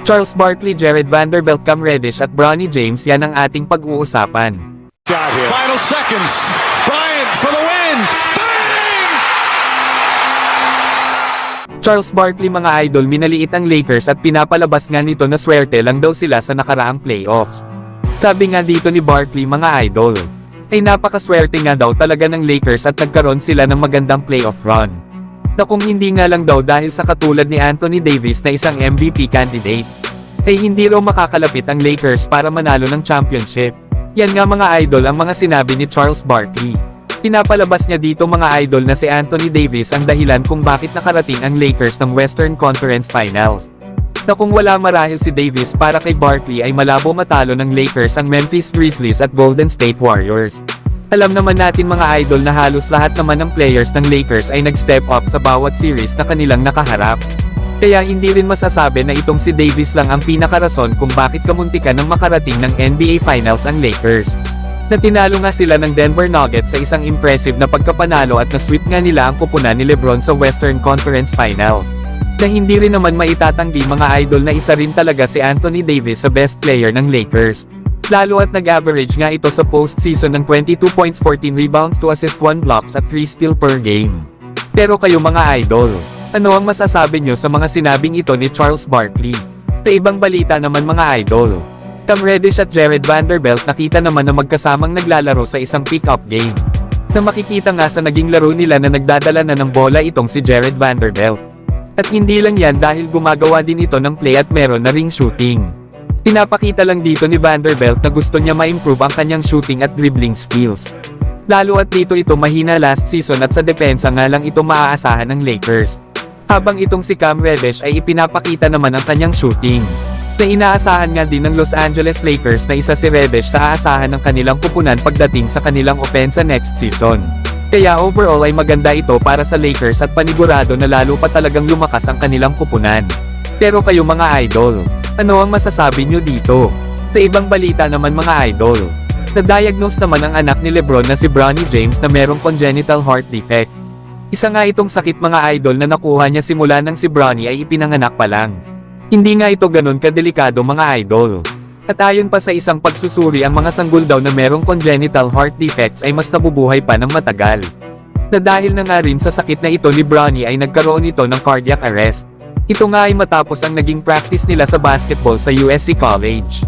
Charles Barkley, Jared Vanderbilt, Cam Reddish at Bronny James, yan ang ating pag-uusapan. Final seconds. Bryant for the win. Bang! Charles Barkley, mga idol, minaliit ang Lakers at pinapalabas nga nito na swerte lang daw sila sa nakaraang playoffs. Sabi nga dito ni Barkley, mga idol, ay napakaswerte nga daw talaga ng Lakers at nagkaroon sila ng magandang playoff run. Na kung hindi nga lang daw dahil sa katulad ni Anthony Davis na isang MVP candidate, ay hindi raw makakalapit ang Lakers para manalo ng championship. Yan nga mga idol ang mga sinabi ni Charles Barkley. Pinapalabas niya dito mga idol na si Anthony Davis ang dahilan kung bakit nakarating ang Lakers ng Western Conference Finals. Na kung wala marahil si Davis para kay Barkley ay malabo matalo ng Lakers ang Memphis Grizzlies at Golden State Warriors. Alam naman natin mga idol na halos lahat naman ng players ng Lakers ay nag-step up sa bawat series na kanilang nakaharap. Kaya hindi rin masasabi na itong si Davis lang ang pinakarason kung bakit kamuntikan ng makarating ng NBA Finals ang Lakers. Na tinalo nga sila ng Denver Nuggets sa isang impressive na pagkapanalo at na-sweep nga nila ang kupunan ni LeBron sa Western Conference Finals. Na hindi rin naman maitatanggi mga idol na isa rin talaga si Anthony Davis sa best player ng Lakers. Lalo at nag-average nga ito sa postseason ng 22 points, 14 rebounds, 2 assists, 1 blocks at 3 steals per game. Pero kayo mga idol, ano ang masasabi nyo sa mga sinabing ito ni Charles Barkley? Sa ibang balita naman mga idol, Cam Reddish at Jared Vanderbilt nakita naman na magkasamang naglalaro sa isang pick-up game. Na makikita nga sa naging laro nila na nagdadala na ng bola itong si Jared Vanderbilt. At hindi lang yan dahil gumagawa din ito ng play at meron na ring shooting. Pinapakita lang dito ni Vanderbilt na gusto niya ma-improve ang kanyang shooting at dribbling skills. Lalo at dito ito mahina last season at sa depensa nga lang ito maaasahan ng Lakers. Habang itong si Cam Reddish ay ipinapakita naman ang kanyang shooting. Na inaasahan nga din ng Los Angeles Lakers na isa si Reddish sa aasahan ng kanilang kupunan pagdating sa kanilang opensa next season. Kaya overall ay maganda ito para sa Lakers at panigurado na lalo pa talagang lumakas ang kanilang kupunan. Pero kayo mga idol, ano ang masasabi nyo dito? Sa ibang balita naman mga idol, na-diagnose naman ang anak ni LeBron na si Bronny James na merong congenital heart defect. Isa nga itong sakit mga idol na nakuha niya simula nang si Bronny ay ipinanganak pa lang. Hindi nga ito ganun kadelikado mga idol. At ayon pa sa isang pagsusuri ang mga sanggol daw na merong congenital heart defects ay mas nabubuhay pa ng matagal. Na dahil na nga rin sa sakit na ito ni Bronny ay nagkaroon ito ng cardiac arrest. Ito nga ay matapos ang naging practice nila sa basketball sa USC College.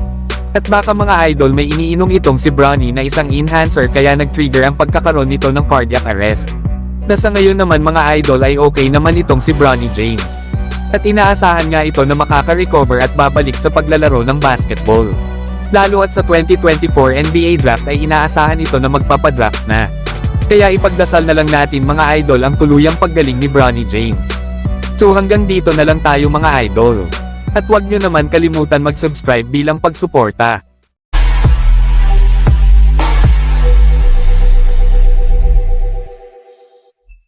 At baka mga idol may iniinom itong si Bronny na isang enhancer kaya nag-trigger ang pagkakaroon nito ng cardiac arrest. Na sa ngayon naman mga idol ay okay naman itong si Bronny James. At inaasahan nga ito na makaka-recover at babalik sa paglalaro ng basketball. Lalo at sa 2024 NBA Draft ay inaasahan ito na magpapadraft na. Kaya ipagdasal na lang natin mga idol ang tuluyang paggaling ni Bronny James. So hanggang dito na lang tayo mga idol. At huwag nyo naman kalimutan mag-subscribe bilang pagsuporta.